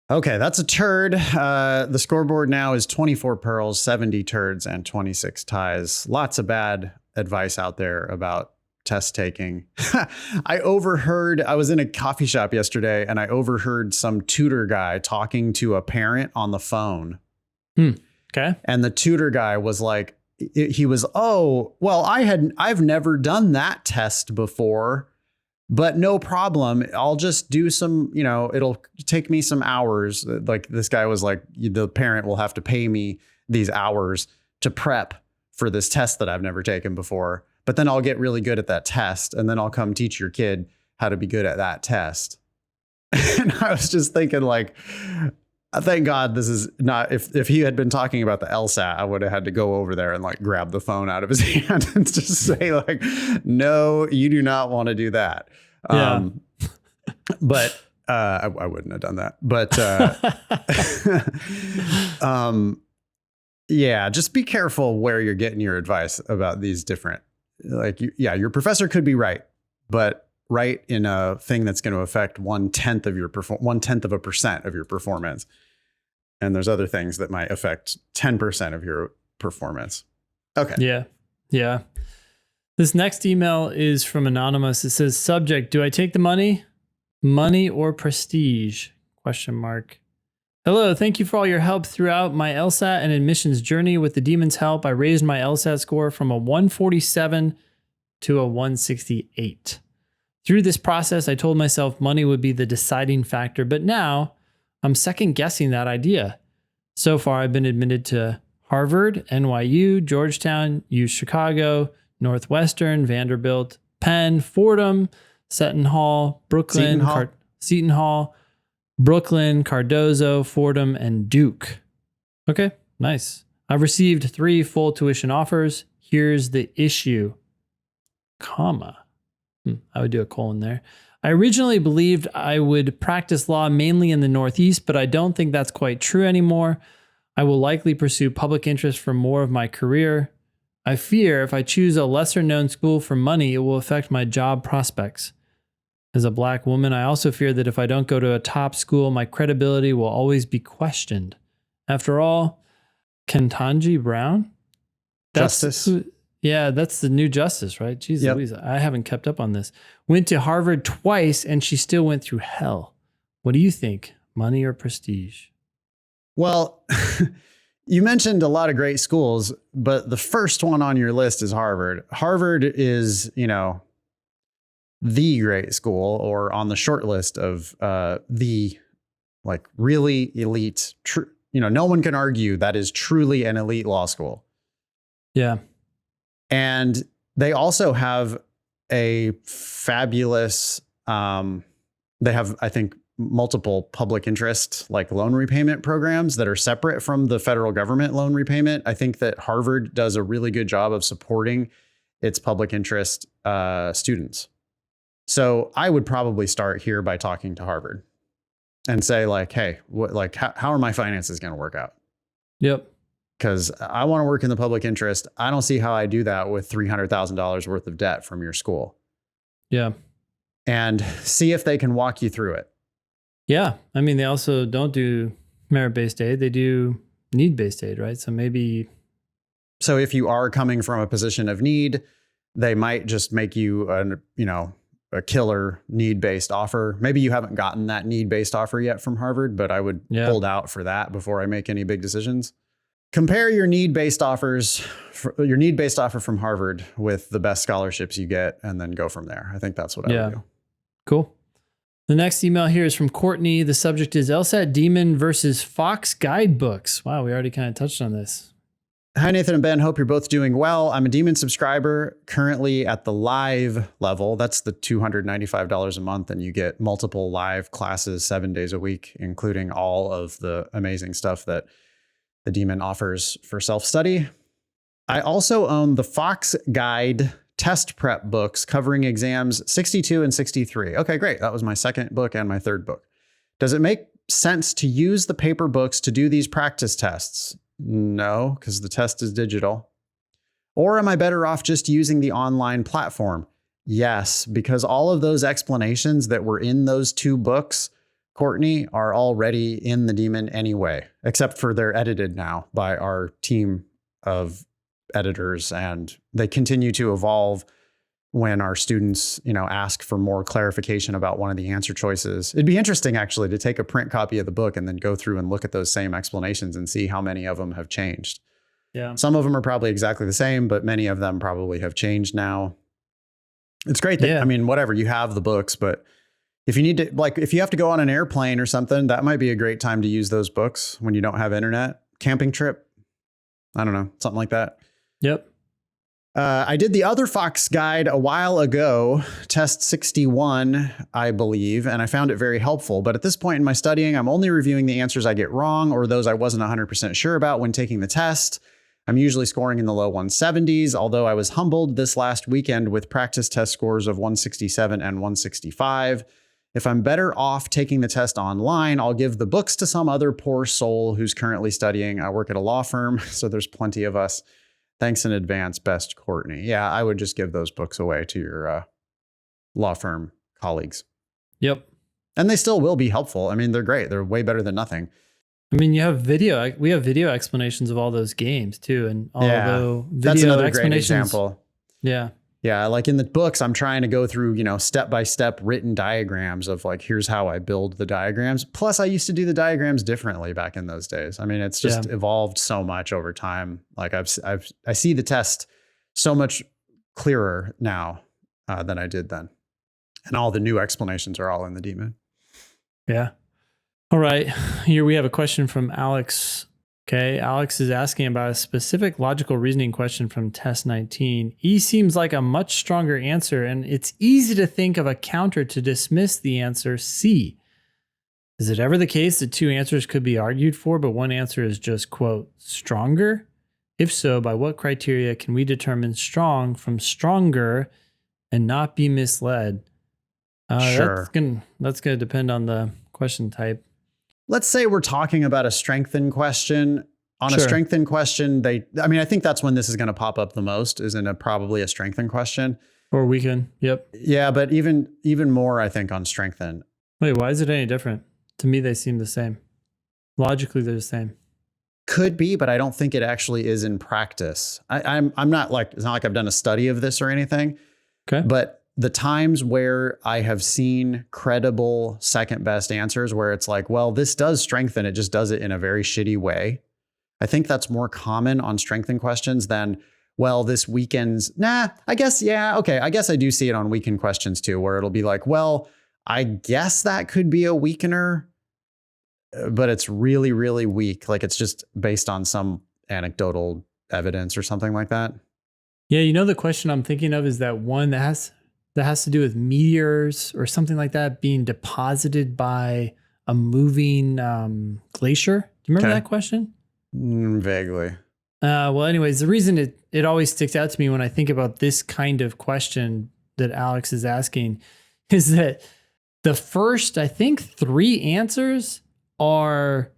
Speaker 2: Okay, that's a turd. The scoreboard now is 24 pearls, 70 turds, and 26 ties. Lots of bad advice out there about test taking. I was in a coffee shop yesterday and I overheard some tutor guy talking to a parent on the phone.
Speaker 1: Okay.
Speaker 2: And the tutor guy was like, oh, well, I've never done that test before. But no problem. I'll just do some, it'll take me some hours. Like this guy was like, the parent will have to pay me these hours to prep for this test that I've never taken before. But then I'll get really good at that test. And then I'll come teach your kid how to be good at that test. And I was just thinking like, thank God this is not, if he had been talking about the LSAT, I would have had to go over there and like grab the phone out of his hand and just say like, no, you do not want to do that.
Speaker 1: Yeah.
Speaker 2: But I wouldn't have done that. But yeah, just be careful where you're getting your advice about these different, your professor could be right, but right in a thing that's going to affect 1/10 of your 1/10% of your performance. And there's other things that might affect 10% of your performance. Okay.
Speaker 1: Yeah. Yeah. This next email is from Anonymous. It says, subject, do I take the money? Money or prestige? ? Hello, thank you for all your help throughout my LSAT and admissions journey. With the demon's help, I raised my LSAT score from a 147 to a 168. Through this process, I told myself money would be the deciding factor, but now I'm second guessing that idea. So far, I've been admitted to Harvard, NYU, Georgetown, U Chicago, Northwestern, Vanderbilt, Penn, Fordham, Seton Hall, Brooklyn, Seton Hall, Brooklyn, Cardozo, Fordham, and Duke. Okay, nice. I've received 3 full tuition offers. Here's the issue, comma. I would do a colon there. I originally believed I would practice law mainly in the Northeast, but I don't think that's quite true anymore. I will likely pursue public interest for more of my career. I fear if I choose a lesser known school for money, it will affect my job prospects. As a Black woman, I also fear that if I don't go to a top school, my credibility will always be questioned. After all, Ketanji Brown?
Speaker 2: Justice.
Speaker 1: That's the new justice, right? Jeez Louise, I haven't kept up on this. Went to Harvard twice and she still went through hell. What do you think? Money or prestige? Well,
Speaker 2: you mentioned a lot of great schools, but the first one on your list is Harvard. Harvard is, the great school, or on the short list of the like really elite, no one can argue that is truly an elite law school.
Speaker 1: Yeah.
Speaker 2: And they also have a fabulous, they have, I think, multiple public interest like loan repayment programs that are separate from the federal government loan repayment. I think that Harvard does a really good job of supporting its public interest students. So I would probably start here by talking to Harvard and say like, hey, how are my finances going to work out?
Speaker 1: Yep.
Speaker 2: Because I want to work in the public interest. I don't see how I do that with $300,000 worth of debt from your school.
Speaker 1: Yeah.
Speaker 2: And see if they can walk you through it.
Speaker 1: Yeah. I mean, they also don't do merit-based aid. They do need-based aid, right? So maybe.
Speaker 2: So if you are coming from a position of need, they might just make you a killer need-based offer. Maybe you haven't gotten that need-based offer yet from Harvard, but I would hold out for that before I make any big decisions. Compare your need-based offers, your need-based offer from Harvard with the best scholarships you get, and then go from there. I think that's what I would do.
Speaker 1: Cool. The next email here is from Courtney. The subject is LSAT Demon versus Fox guidebooks. Wow, we already kind of touched on this.
Speaker 2: Hi, Nathan and Ben. Hope you're both doing well. I'm a Demon subscriber currently at the live level. That's the $295 a month, and you get multiple live classes 7 days a week, including all of the amazing stuff that the Demon offers for self-study. I also own the Fox Guide test prep books covering exams 62 and 63. Okay, great. That was my second book and my third book. Does it make sense to use the paper books to do these practice tests? No, because the test is digital. Or am I better off just using the online platform? Yes, because all of those explanations that were in those two books, Courtney, are already in the Demon anyway, except for they're edited now by our team of editors, and they continue to evolve when our students, ask for more clarification about one of the answer choices. It'd be interesting actually to take a print copy of the book and then go through and look at those same explanations and see how many of them have changed.
Speaker 1: Yeah.
Speaker 2: Some of them are probably exactly the same, but many of them probably have changed now. It's great that, whatever, you have the books, but if you need to, if you have to go on an airplane or something, that might be a great time to use those books when you don't have internet. Camping trip, I don't know, something like that.
Speaker 1: Yep.
Speaker 2: I did the other Fox guide a while ago, test 61, I believe, and I found it very helpful. But at this point in my studying, I'm only reviewing the answers I get wrong or those I wasn't 100% sure about when taking the test. I'm usually scoring in the low 170s, although I was humbled this last weekend with practice test scores of 167 and 165. If I'm better off taking the test online, I'll give the books to some other poor soul who's currently studying. I work at a law firm, so there's plenty of us. Thanks in advance, best Courtney. Yeah, I would just give those books away to your law firm colleagues.
Speaker 1: Yep.
Speaker 2: And they still will be helpful. I mean, they're great. They're way better than nothing.
Speaker 1: I mean, we have video explanations of all those games too. And although
Speaker 2: that's another great example.
Speaker 1: Yeah.
Speaker 2: Yeah, like in the books, I'm trying to go through, step-by-step written diagrams of here's how I build the diagrams. Plus, I used to do the diagrams differently back in those days. I mean, it's just evolved so much over time. I see the test so much clearer now than I did then. And all the new explanations are all in the Demon.
Speaker 1: Yeah. All right. Here we have a question from Alex. Okay, Alex is asking about a specific logical reasoning question from test 19. E seems like a much stronger answer, and it's easy to think of a counter to dismiss the answer C. Is it ever the case that two answers could be argued for, but one answer is just, quote, stronger? If so, by what criteria can we determine strong from stronger and not be misled?
Speaker 2: Sure.
Speaker 1: That's gonna depend on the question type.
Speaker 2: Let's say we're talking about a strengthened question. On a strengthened question, I think that's when this is going to pop up the most, is in probably a strengthened question.
Speaker 1: Or weakened, yep.
Speaker 2: Yeah, but even more, I think, on strengthened.
Speaker 1: Wait, why is it any different? To me, they seem the same. Logically, they're the same.
Speaker 2: Could be, but I don't think it actually is in practice. I'm not it's not like I've done a study of this or anything.
Speaker 1: Okay.
Speaker 2: But the times where I have seen credible second best answers where it's like, well, this does strengthen, it just does it in a very shitty way. I think that's more common on strengthen questions than, well, this weakens. I guess I do see it on weaken questions too, where it'll be like, well, I guess that could be a weakener, but it's really, really weak. Like it's just based on some anecdotal evidence or something like that.
Speaker 1: Yeah, the question I'm thinking of is that one that has to do with meteors or something like that being deposited by a moving glacier. Do you remember that question?
Speaker 2: Vaguely.
Speaker 1: Well, anyways, the reason it always sticks out to me when I think about this kind of question that Alex is asking is that the first, I think, 3 answers are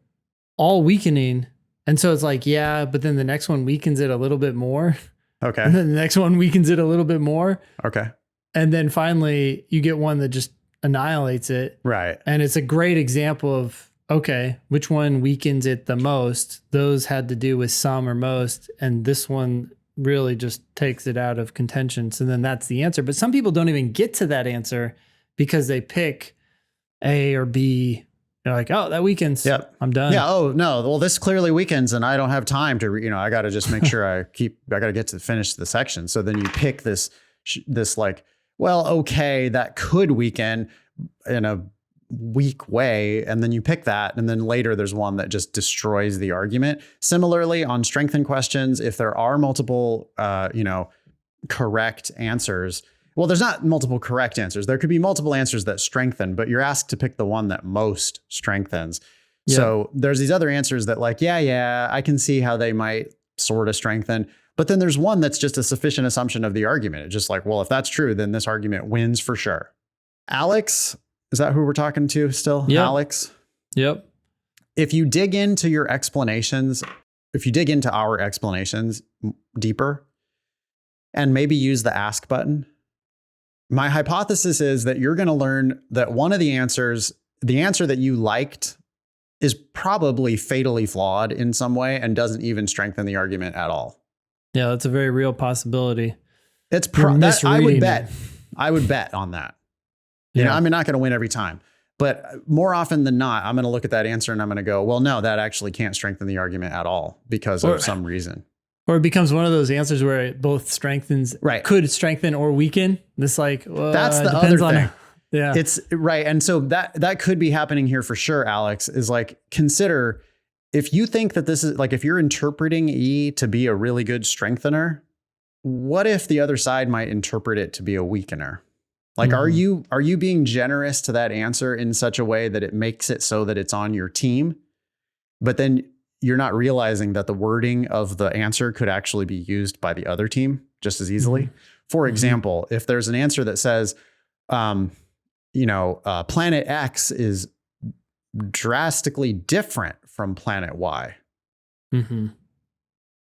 Speaker 1: all weakening. And so it's like, yeah, but then the next one weakens it a little bit more.
Speaker 2: Okay.
Speaker 1: And then the next one weakens it a little bit more.
Speaker 2: Okay.
Speaker 1: And then finally, you get one that just annihilates it.
Speaker 2: Right.
Speaker 1: And it's a great example of, okay, which one weakens it the most? Those had to do with some or most. And this one really just takes it out of contention. So then that's the answer. But some people don't even get to that answer because they pick A or B You're like, oh, that weakens.
Speaker 2: Yep.
Speaker 1: I'm done.
Speaker 2: Yeah. Oh no. Well, this clearly weakens, and I don't have time to. I got to just make sure I got to get to finish the section. So then you pick this like, well, okay, that could weaken in a weak way, and then you pick that, and then later there's one that just destroys the argument. Similarly, on strengthen questions, if there are multiple, correct answers. Well, there's not multiple correct answers. There could be multiple answers that strengthen, but you're asked to pick the one that most strengthens. Yeah. So there's these other answers that like, yeah, I can see how they might sort of strengthen. But then there's one that's just a sufficient assumption of the argument. It's just like, well, if that's true, then this argument wins for sure. Alex, is that who we're talking to still?
Speaker 1: Yep.
Speaker 2: Alex?
Speaker 1: Yep.
Speaker 2: If you dig into your explanations, if you dig into our explanations deeper and maybe use the ask button, my hypothesis is that you're going to learn that one of the answers, the answer that you liked, is probably fatally flawed in some way and doesn't even strengthen the argument at all.
Speaker 1: Yeah, that's a very real possibility.
Speaker 2: It's I would bet on that. Yeah. I'm not going to win every time, but more often than not, I'm going to look at that answer and I'm going to go, well, no, that actually can't strengthen the argument at all because of some reason.
Speaker 1: Or it becomes one of those answers where it both strengthens, could strengthen or weaken. This like,
Speaker 2: that's the other thing.
Speaker 1: Yeah,
Speaker 2: it's right. And so that could be happening here for sure. Alex, is like, consider if you think that this is like, if you're interpreting E to be a really good strengthener, what if the other side might interpret it to be a weakener? Like, are you being generous to that answer in such a way that it makes it so that it's on your team, but then you're not realizing that the wording of the answer could actually be used by the other team just as easily? Mm-hmm. For example, if there's an answer that says, planet X is drastically different from planet Y. Mm-hmm.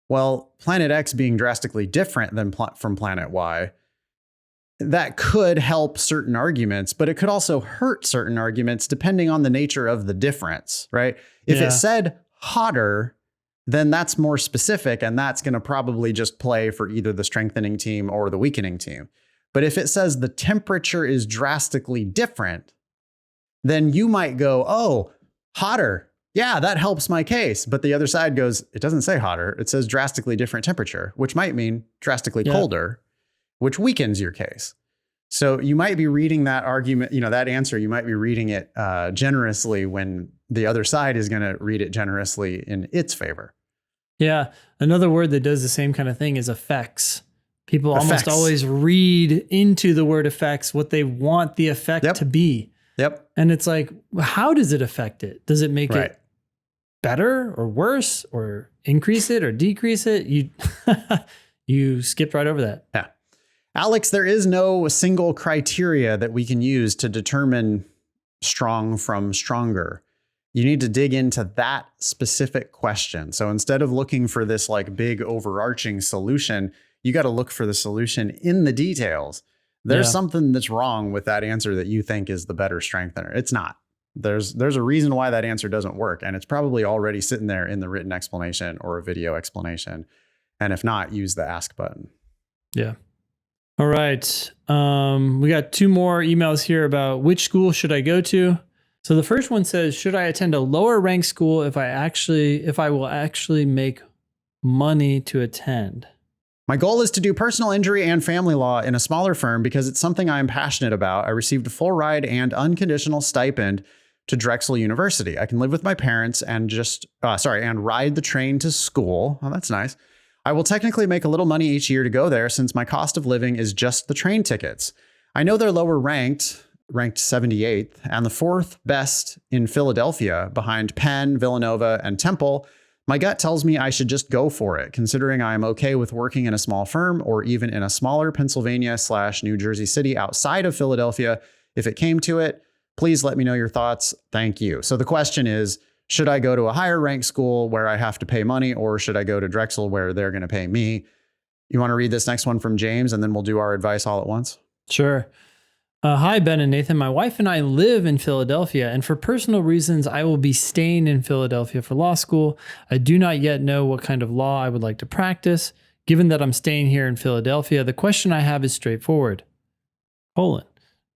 Speaker 2: Well, planet X being drastically different than from planet Y, that could help certain arguments, but it could also hurt certain arguments depending on the nature of the difference, right? If it said hotter, then that's more specific, and that's going to probably just play for either the strengthening team or the weakening team. But if it says the temperature is drastically different, then you might go, oh, hotter. Yeah, that helps my case. But the other side goes, it doesn't say hotter. It says drastically different temperature, which might mean drastically colder, which weakens your case. So you might be reading that argument, that answer, you might be reading it generously when the other side is going to read it generously in its favor.
Speaker 1: Yeah. Another word that does the same kind of thing is effects. People almost always read into the word effects what they want the effect to be.
Speaker 2: Yep.
Speaker 1: And it's like, how does it affect it? Does it make it better or worse or increase it or decrease it? You skipped right over that.
Speaker 2: Yeah. Alex, there is no single criteria that we can use to determine strong from stronger. You need to dig into that specific question. So instead of looking for this like big overarching solution, you got to look for the solution in the details. There's something that's wrong with that answer that you think is the better strengthener. It's not. There's a reason why that answer doesn't work. And it's probably already sitting there in the written explanation or a video explanation. And if not, use the ask button.
Speaker 1: Yeah. All right. We got 2 more emails here about which school should I go to. So the first one says, should I attend a lower ranked school if I will actually make money to attend?
Speaker 2: My goal is to do personal injury and family law in a smaller firm because it's something I am passionate about. I received a full ride and unconditional stipend to Drexel University. I can live with my parents and and ride the train to school. Oh, that's nice. I will technically make a little money each year to go there since my cost of living is just the train tickets. I know they're lower ranked 78th and the 4th best in Philadelphia behind Penn, Villanova, and Temple. My gut tells me I should just go for it, considering I am okay with working in a small firm or even in a smaller Pennsylvania/New Jersey city outside of Philadelphia. If it came to it, please let me know your thoughts. Thank you. So the question is, should I go to a higher ranked school where I have to pay money, or should I go to Drexel where they're going to pay me? You want to read this next one from James, and then we'll do our advice all at once?
Speaker 1: Sure. Hi, Ben and Nathan. My wife and I live in Philadelphia, and for personal reasons, I will be staying in Philadelphia for law school. I do not yet know what kind of law I would like to practice. Given that I'm staying here in Philadelphia, the question I have is straightforward.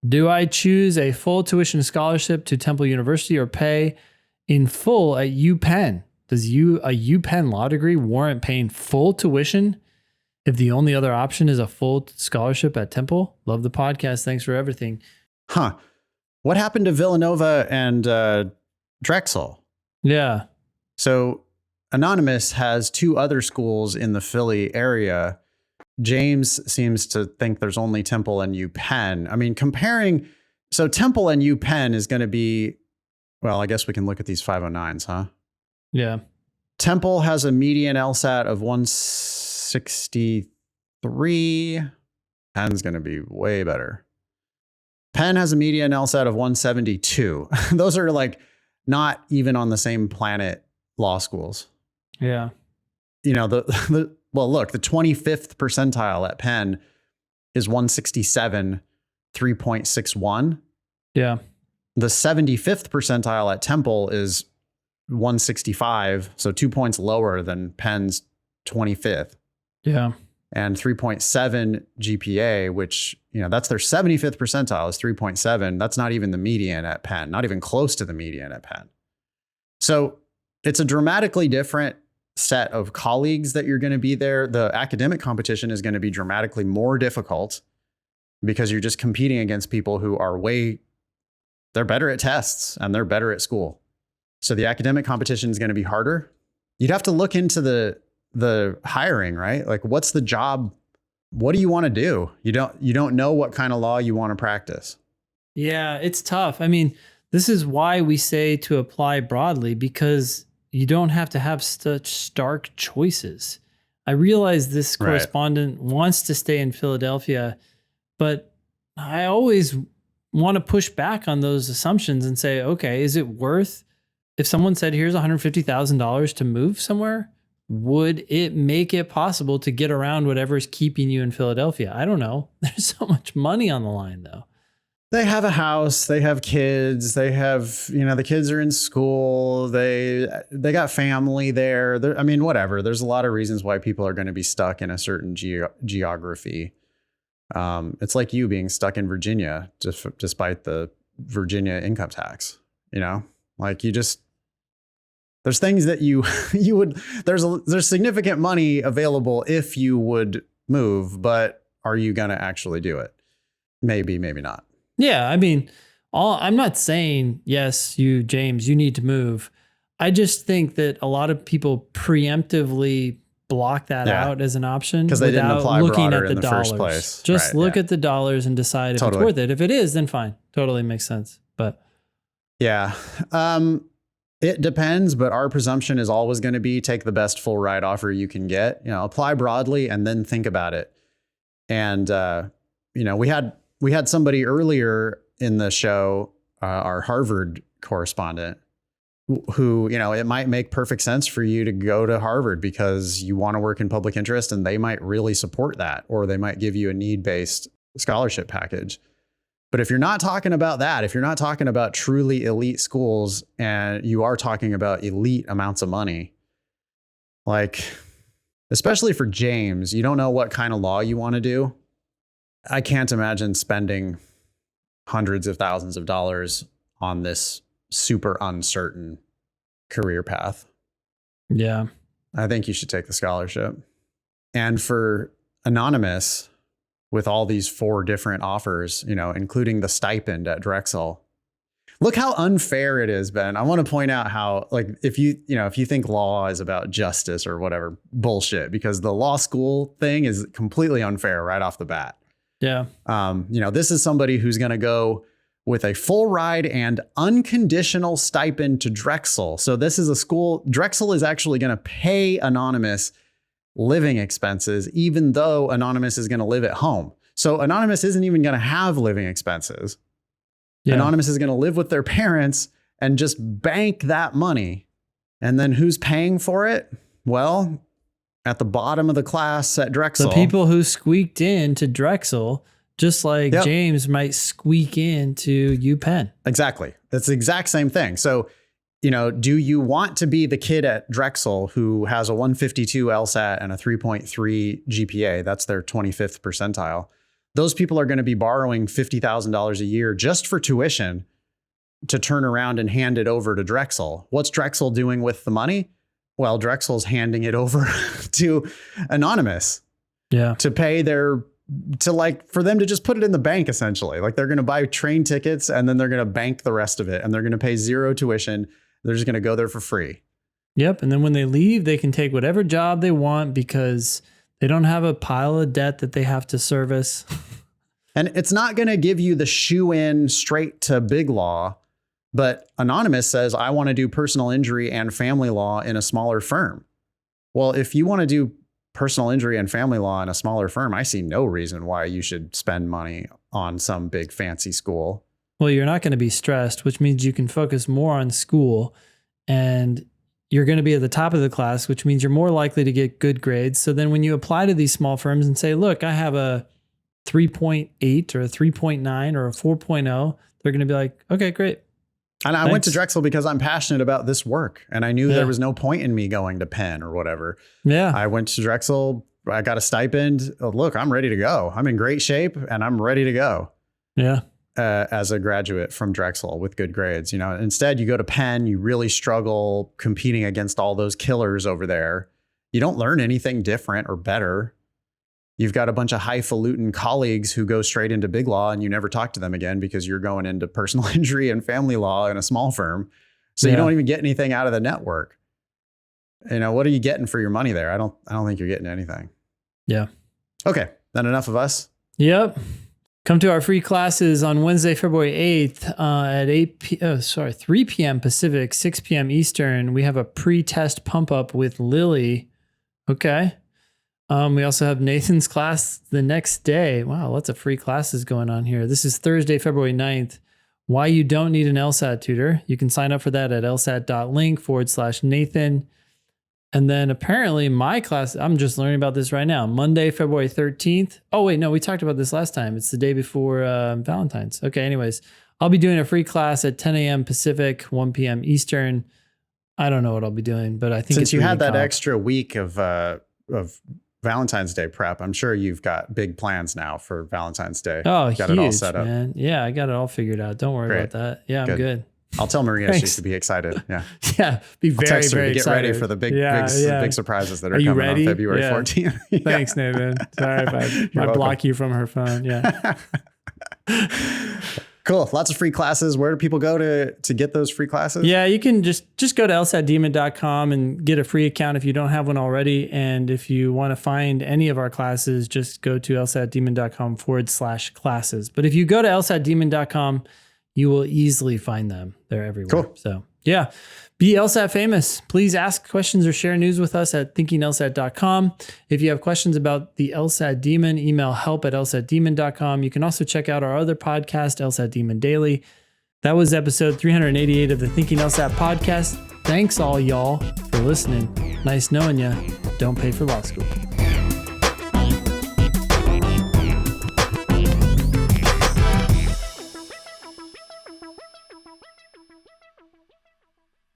Speaker 1: Do I choose a full tuition scholarship to Temple University or pay in full at UPenn? Does a UPenn law degree warrant paying full tuition if the only other option is a full scholarship at Temple? Love the podcast. Thanks for everything.
Speaker 2: Huh. What happened to Villanova and Drexel?
Speaker 1: Yeah.
Speaker 2: So Anonymous has two other schools in the Philly area. James seems to think there's only Temple and UPenn. I mean, so Temple and UPenn is going to be, well, I guess we can look at these 509s, huh?
Speaker 1: Yeah.
Speaker 2: Temple has a median LSAT of 163. Penn's going to be way better. Penn has a median LSAT of 172. Those are like not even on the same planet law schools.
Speaker 1: Yeah.
Speaker 2: You know, well, look, the 25th percentile at Penn is 167, 3.61.
Speaker 1: Yeah.
Speaker 2: The 75th percentile at Temple is 165, so 2 points lower than Penn's 25th.
Speaker 1: Yeah.
Speaker 2: And 3.7 GPA, which, you know, that's their 75th percentile is 3.7. That's not even the median at Penn, not even close to the median at Penn. So it's a dramatically different set of colleagues that you're going to be there. The academic competition is going to be dramatically more difficult because you're just competing against people who are they're better at tests and they're better at school. So the academic competition is going to be harder. You'd have to look into the hiring, right? Like, what's the job? What do you want to do? You don't know what kind of law you want to practice.
Speaker 1: Yeah, it's tough. I mean, this is why we say to apply broadly, because you don't have to have such stark choices. I realize this correspondent wants to stay in Philadelphia, but I always want to push back on those assumptions and say, okay, is it worth, if someone said, here's $150,000 to move somewhere, would it make it possible to get around whatever is keeping you in Philadelphia? I don't know. There's so much money on the line, though.
Speaker 2: They have a house, they have kids, they have, you know, the kids are in school, they got family there. I mean, whatever. There's a lot of reasons why people are going to be stuck in a certain geography. It's like you being stuck in Virginia, despite the Virginia income tax, you know, like there's things that you would, there's significant money available if you would move, but are you going to actually do it? Maybe, maybe not.
Speaker 1: Yeah, I mean, I'm not saying, yes, James, you need to move. I just think that a lot of people preemptively block that out as an option
Speaker 2: because they didn't apply
Speaker 1: looking
Speaker 2: broader
Speaker 1: at the
Speaker 2: in the
Speaker 1: dollars.
Speaker 2: first place.
Speaker 1: Just look at the dollars and decide if it's worth it. If it is, then fine. Totally makes sense. But
Speaker 2: yeah, it depends. But our presumption is always going to be take the best full ride offer you can get. You know, apply broadly and then think about it. And you know, we had somebody earlier in the show, our Harvard correspondent, who, you know, it might make perfect sense for you to go to Harvard because you want to work in public interest and they might really support that, or they might give you a need-based scholarship package. But if you're not talking about that, if you're not talking about truly elite schools and you are talking about elite amounts of money, like, especially for James, you don't know what kind of law you want to do. I can't imagine spending hundreds of thousands of dollars on this super uncertain career path.
Speaker 1: Yeah.
Speaker 2: I think you should take the scholarship. And for Anonymous, with all these 4 different offers, you know, including the stipend at Drexel, look how unfair it is, Ben. I want to point out how, like, if you think law is about justice or whatever, bullshit, because the law school thing is completely unfair right off the bat.
Speaker 1: Yeah.
Speaker 2: You know, this is somebody who's going to go with a full ride and unconditional stipend to Drexel. So this is a school, Drexel is actually going to pay Anonymous living expenses, even though Anonymous is going to live at home. So Anonymous isn't even going to have living expenses. Yeah. Anonymous is going to live with their parents and just bank that money. And then who's paying for it? Well, at the bottom of the class at Drexel,
Speaker 1: the people who squeaked into Drexel, just like James might squeak into UPenn.
Speaker 2: Exactly. It's the exact same thing. So, you know, do you want to be the kid at Drexel who has a 152 LSAT and a 3.3 GPA? That's their 25th percentile. those people are going to be borrowing $50,000 a year just for tuition to turn around and hand it over to Drexel. What's Drexel doing with the money? Well, Drexel's handing it over to Anonymous to pay for them to just put it in the bank, essentially. Like they're going to buy train tickets and then they're going to bank the rest of it and they're going to pay zero tuition. They're just going to go there for free.
Speaker 1: Yep. And then when they leave, they can take whatever job they want because they don't have a pile of debt that they have to service.
Speaker 2: And it's not going to give you the shoe in straight to big law. But Anonymous says, I want to do personal injury and family law in a smaller firm. Well, if you want to do personal injury and family law in a smaller firm, I see no reason why you should spend money on some big fancy school.
Speaker 1: Well, you're not going to be stressed, which means you can focus more on school, and you're going to be at the top of the class, which means you're more likely to get good grades. So then when you apply to these small firms and say, look, I have a 3.8 or a 3.9 or a 4.0, they're going to be like, okay, great.
Speaker 2: And I went to Drexel because I'm passionate about this work. And I knew there was no point in me going to Penn or whatever. Yeah. I went to Drexel. I got a stipend. Oh, look, I'm ready to go. I'm in great shape and I'm ready to go.
Speaker 1: Yeah.
Speaker 2: As a graduate from Drexel with good grades, instead you go to Penn, you really struggle competing against all those killers over there. You don't learn anything different or better. You've got a bunch of highfalutin colleagues who go straight into big law and you never talk to them again because you're going into personal injury and family law in a small firm. So you don't even get anything out of the network. What are you getting for your money there? I don't think you're getting anything.
Speaker 1: Yeah.
Speaker 2: Okay. Then enough of us.
Speaker 1: Yep. Come to our free classes on Wednesday, February 8th at 3 p.m. Pacific, 6 p.m. Eastern. We have a pre-test pump up with Lily. Okay. We also have Nathan's class the next day. Wow, lots of free classes going on here. This is Thursday, February 9th. Why you don't need an LSAT tutor. You can sign up for that at lsat.link/Nathan. And then apparently my class, I'm just learning about this right now. Monday, February 13th. Oh, wait, no, we talked about this last time. It's the day before Valentine's. Okay, anyways, I'll be doing a free class at 10 a.m. Pacific, 1 p.m. Eastern. I don't know what I'll be doing, but I think
Speaker 2: since you had that extra week of Valentine's Day prep, I'm sure you've got big plans now for Valentine's Day.
Speaker 1: Oh,
Speaker 2: got
Speaker 1: huge,
Speaker 2: it all set up,
Speaker 1: man. Yeah, I got it all figured out. Don't worry about that. Yeah, I'm good.
Speaker 2: I'll tell Maria she should be excited. Yeah.
Speaker 1: Yeah. Be very,
Speaker 2: text her
Speaker 1: very
Speaker 2: to get
Speaker 1: excited.
Speaker 2: ready for the big surprises that are
Speaker 1: you
Speaker 2: coming
Speaker 1: ready?
Speaker 2: on February 14th.
Speaker 1: Yeah. Thanks, Nathan. Sorry if I block you from her phone. Yeah.
Speaker 2: Cool. Lots of free classes. Where do people go to get those free classes?
Speaker 1: Yeah, you can just go to lsatdemon.com and get a free account if you don't have one already. And if you want to find any of our classes, just go to lsatdemon.com/classes. But if you go to lsatdemon.com, you will easily find them. They're everywhere.
Speaker 2: Cool.
Speaker 1: So yeah, be LSAT famous. Please ask questions or share news with us at thinkinglsat.com. If you have questions about the LSAT Demon, email help@lsatdemon.com. You can also check out our other podcast, LSAT Demon Daily. That was episode 388 of the Thinking LSAT podcast. Thanks all y'all for listening. Nice knowing you. Don't pay for law school.